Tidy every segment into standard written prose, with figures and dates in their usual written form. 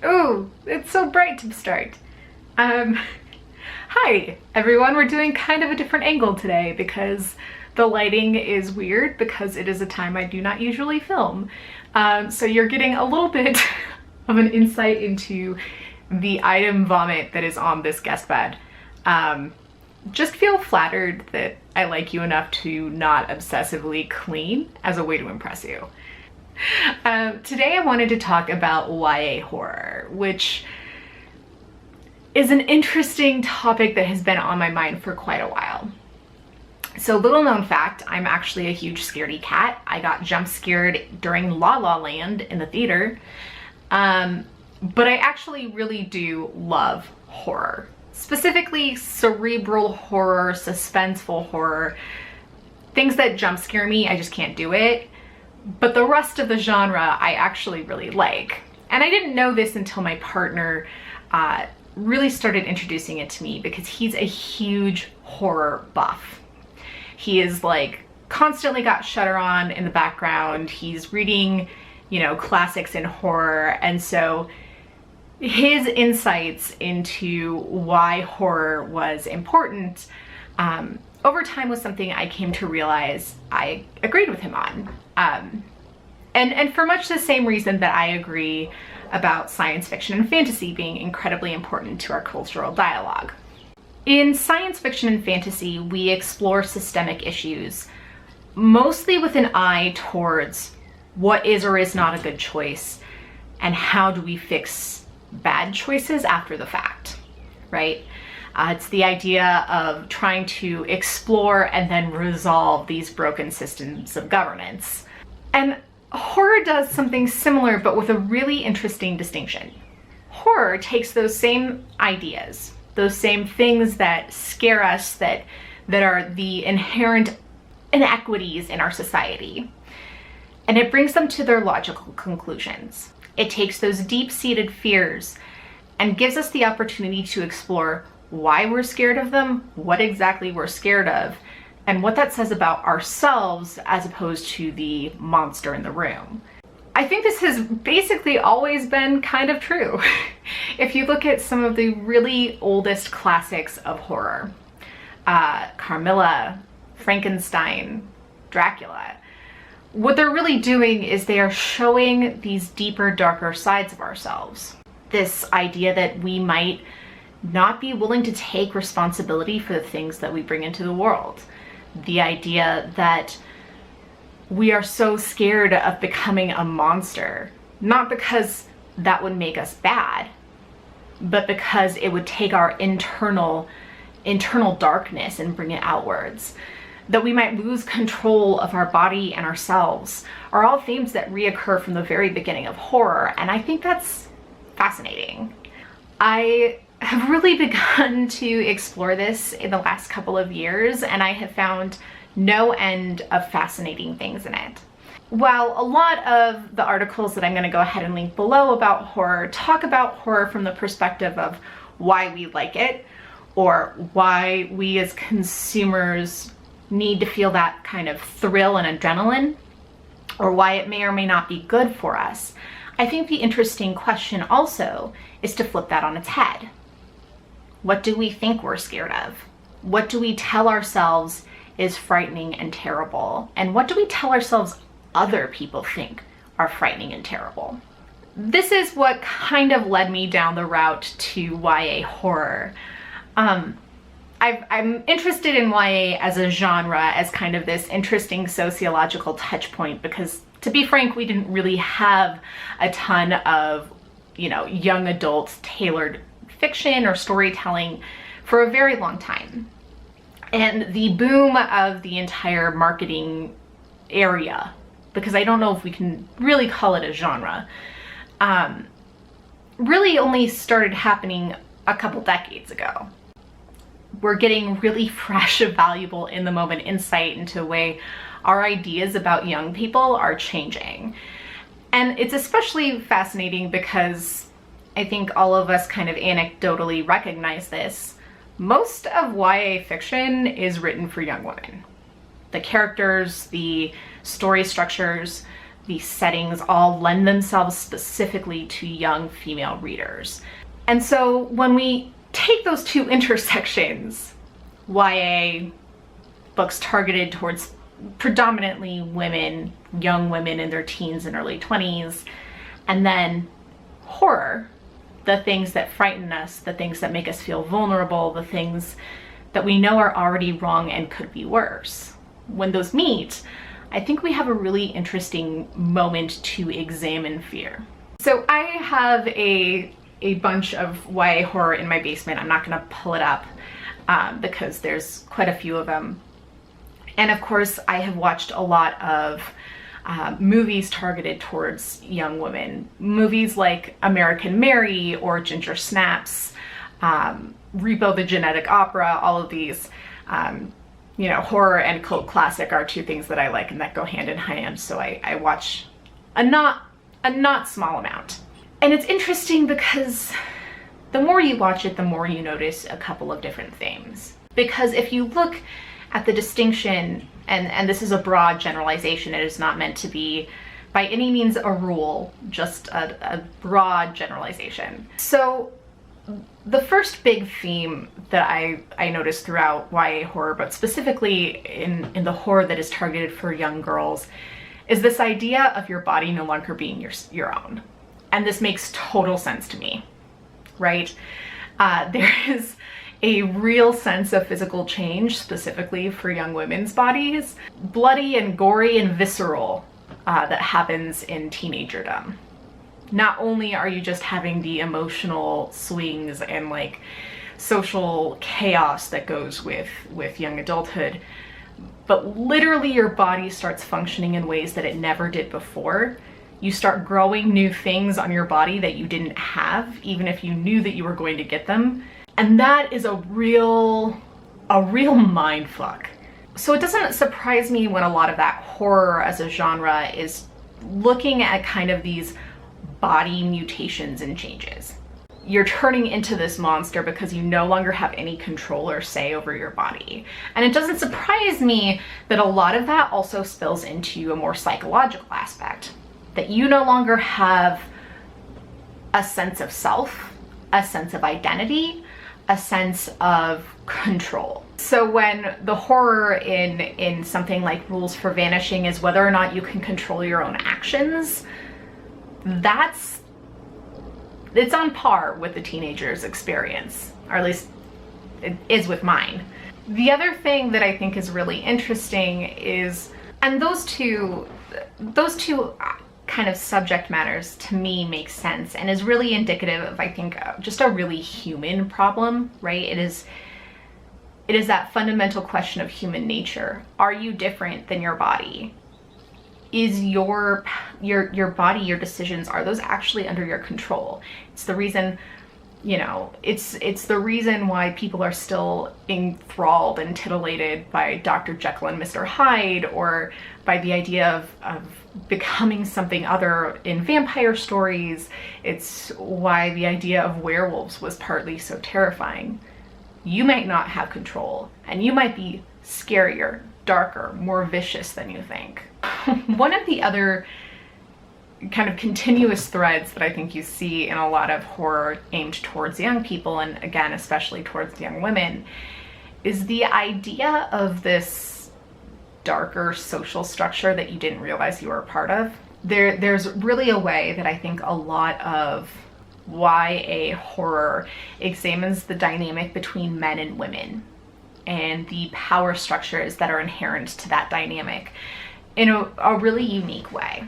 Oh, it's so bright to start. Hi everyone, we're doing kind of a different angle today because the lighting is weird because it is a time I do not usually film. So you're getting a little bit of an insight into the item vomit that is on this guest bed. Just feel flattered that I like you enough to not obsessively clean as a way to impress you. Today I wanted to talk about YA horror, which is an interesting topic that has been on my mind for quite a while. So little known fact, I'm actually a huge scaredy cat. I got jump scared during La La Land in the theater. But I actually really do love horror. Specifically cerebral horror, suspenseful horror, things that jump scare me, I just can't do it. But the rest of the genre I actually really like. And I didn't know this until my partner really started introducing it to me because he's a huge horror buff. He is like constantly got Shudder on in the background. He's reading, you know, classics in horror. And so his insights into why horror was important over time was something I came to realize I agreed with him on. And for much the same reason that I agree about science fiction and fantasy being incredibly important to our cultural dialogue. In science fiction and fantasy, we explore systemic issues, mostly with an eye towards what is or is not a good choice, and how do we fix bad choices after the fact, right? It's the idea of trying to explore and then resolve these broken systems of governance. And horror does something similar, but with a really interesting distinction. Horror takes those same ideas, those same things that scare us, that are the inherent inequities in our society, and it brings them to their logical conclusions. It takes those deep-seated fears and gives us the opportunity to explore why we're scared of them, what exactly we're scared of, and what that says about ourselves as opposed to the monster in the room. I think this has basically always been kind of true. If you look at some of the really oldest classics of horror, Carmilla, Frankenstein, Dracula, what they're really doing is they are showing these deeper, darker sides of ourselves. This idea that we might not be willing to take responsibility for the things that we bring into the world. The idea that we are so scared of becoming a monster, not because that would make us bad, but because it would take our internal darkness and bring it outwards. That we might lose control of our body and ourselves are all themes that reoccur from the very beginning of horror, and I think that's fascinating. I have really begun to explore this in the last couple of years, and I have found no end of fascinating things in it. While a lot of the articles that I'm going to go ahead and link below about horror talk about horror from the perspective of why we like it, or why we as consumers need to feel that kind of thrill and adrenaline, or why it may or may not be good for us, I think the interesting question also is to flip that on its head. What do we think we're scared of? What do we tell ourselves is frightening and terrible? And what do we tell ourselves other people think are frightening and terrible? This is what kind of led me down the route to YA horror. I'm interested in YA as a genre, as kind of this interesting sociological touch point, because to be frank, we didn't really have a ton of, you know, young adult tailored fiction or storytelling for a very long time. And the boom of the entire marketing area, because I don't know if we can really call it a genre, really only started happening a couple decades ago. We're getting really fresh, valuable, in the moment insight into the way our ideas about young people are changing. And it's especially fascinating because I think all of us kind of anecdotally recognize this. Most of YA fiction is written for young women. The characters, the story structures, these settings all lend themselves specifically to young female readers. And so when we take those two intersections, YA books targeted towards predominantly women, young women in their teens and early 20s, and then horror, the things that frighten us, the things that make us feel vulnerable, the things that we know are already wrong and could be worse. When those meet, I think we have a really interesting moment to examine fear. So I have a bunch of YA horror in my basement. I'm not gonna pull it up because there's quite a few of them. And of course, I have watched a lot of movies targeted towards young women. Movies like American Mary or Ginger Snaps, Repo the Genetic Opera, all of these, you know, horror and cult classic are two things that I like and that go hand in hand. So I watch a not small amount. And it's interesting because the more you watch it, the more you notice a couple of different things. Because if you look at the distinction, and this is a broad generalization, it is not meant to be by any means a rule, just a broad generalization. So the first big theme that I noticed throughout YA horror, but specifically in the horror that is targeted for young girls, is this idea of your body no longer being your own. And this makes total sense to me, right? There is a real sense of physical change, specifically for young women's bodies, bloody and gory and visceral, that happens in teenagerdom. Not only are you just having the emotional swings and like social chaos that goes with young adulthood, but literally your body starts functioning in ways that it never did before. You start growing new things on your body that you didn't have, even if you knew that you were going to get them. And that is a real mind fuck. So it doesn't surprise me when a lot of that horror as a genre is looking at kind of these body mutations and changes. You're turning into this monster because you no longer have any control or say over your body. And it doesn't surprise me that a lot of that also spills into a more psychological aspect. That you no longer have a sense of self, a sense of identity, a sense of control. So when the horror in something like Rules for Vanishing is whether or not you can control your own actions, it's on par with the teenager's experience, or at least it is with mine. The other thing that I think is really interesting is, and those two kind of subject matters to me make sense and is really indicative of, I think, just a really human problem, right? It is that fundamental question of human nature. Are you different than your body? Is your body, your decisions, are those actually under your control? It's the reason, you know, it's the reason why people are still enthralled and titillated by Dr. Jekyll and Mr. Hyde, or by the idea of becoming something other in vampire stories. It's why the idea of werewolves was partly so terrifying. You might not have control, and you might be scarier, darker, more vicious than you think. One of the other kind of continuous threads that I think you see in a lot of horror aimed towards young people, and again, especially towards young women, is the idea of this darker social structure that you didn't realize you were a part of. There's really a way that I think a lot of YA horror examines the dynamic between men and women and the power structures that are inherent to that dynamic in a really unique way.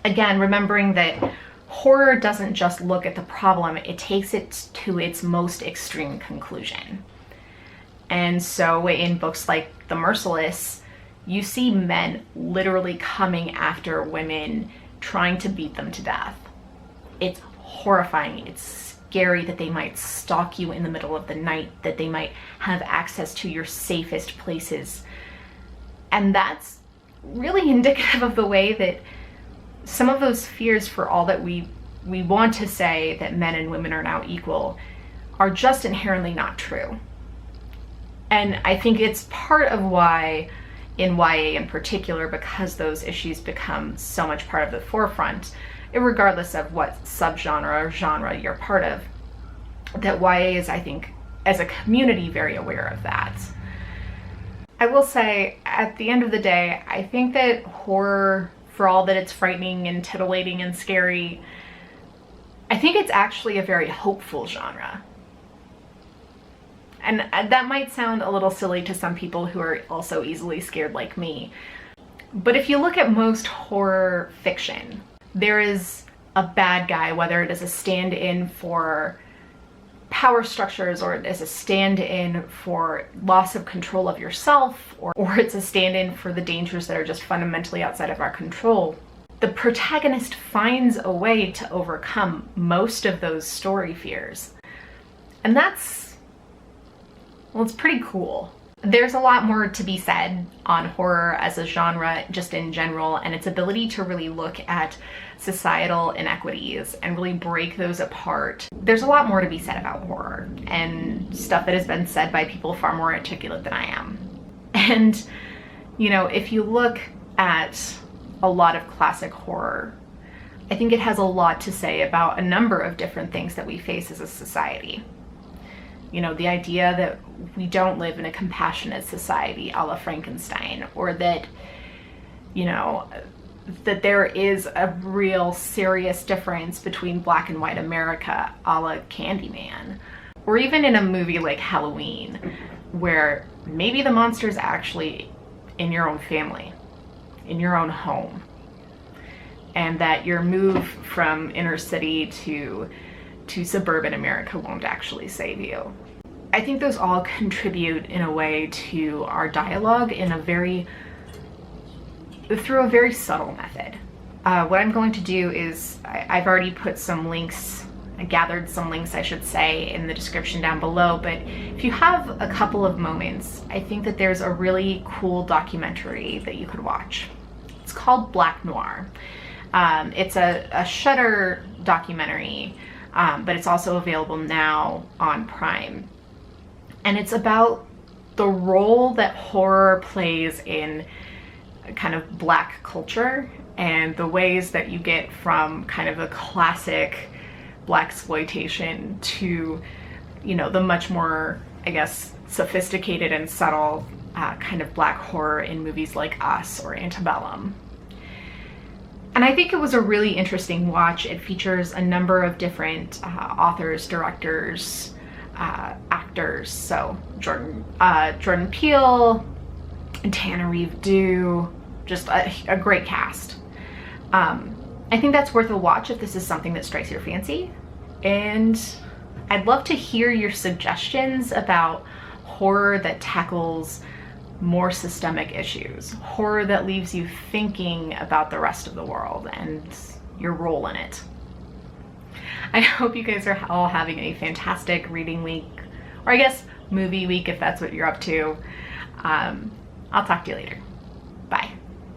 Again, remembering that horror doesn't just look at the problem, it takes it to its most extreme conclusion. And so in books like The Merciless, you see men literally coming after women, trying to beat them to death. It's horrifying. It's scary that they might stalk you in the middle of the night, that they might have access to your safest places. And that's really indicative of the way that some of those fears, for all that we want to say that men and women are now equal, are just inherently not true. And I think it's part of why in YA in particular, because those issues become so much part of the forefront, regardless of what subgenre or genre you're part of, that YA is, I think, as a community, very aware of that. I will say, at the end of the day, I think that horror, for all that it's frightening and titillating and scary, I think it's actually a very hopeful genre. And that might sound a little silly to some people who are also easily scared like me. But if you look at most horror fiction, there is a bad guy, whether it is a stand-in for power structures, or it is a stand-in for loss of control of yourself, or it's a stand-in for the dangers that are just fundamentally outside of our control. The protagonist finds a way to overcome most of those story fears. And that's, well, it's pretty cool. There's a lot more to be said on horror as a genre, just in general, and its ability to really look at societal inequities and really break those apart. There's a lot more to be said about horror, and stuff that has been said by people far more articulate than I am. And, you know, if you look at a lot of classic horror, I think it has a lot to say about a number of different things that we face as a society. You know, the idea that we don't live in a compassionate society a la Frankenstein, or that, you know, that there is a real serious difference between black and white America a la Candyman, or even in a movie like Halloween, where maybe the monster's actually in your own family, in your own home, and that your move from inner city to suburban America won't actually save you. I think those all contribute in a way to our dialogue in through a very subtle method. What I'm going to do is, I've already put some links, I gathered some links, I should say, in the description down below, but if you have a couple of moments, I think that there's a really cool documentary that you could watch. It's called Black Noir. It's a Shudder documentary, but it's also available now on Prime. And it's about the role that horror plays in kind of black culture, and the ways that you get from kind of a classic blaxploitation to, you know, the much more, I guess, sophisticated and subtle kind of black horror in movies like Us or Antebellum. And I think it was a really interesting watch. It features a number of different authors, directors, actors. So Jordan Peele, Tana Reeve Dew, just a great cast. I think that's worth a watch if this is something that strikes your fancy. And I'd love to hear your suggestions about horror that tackles more systemic issues, horror that leaves you thinking about the rest of the world and your role in it. I hope you guys are all having a fantastic reading week, or I guess movie week if that's what you're up to. I'll talk to you later.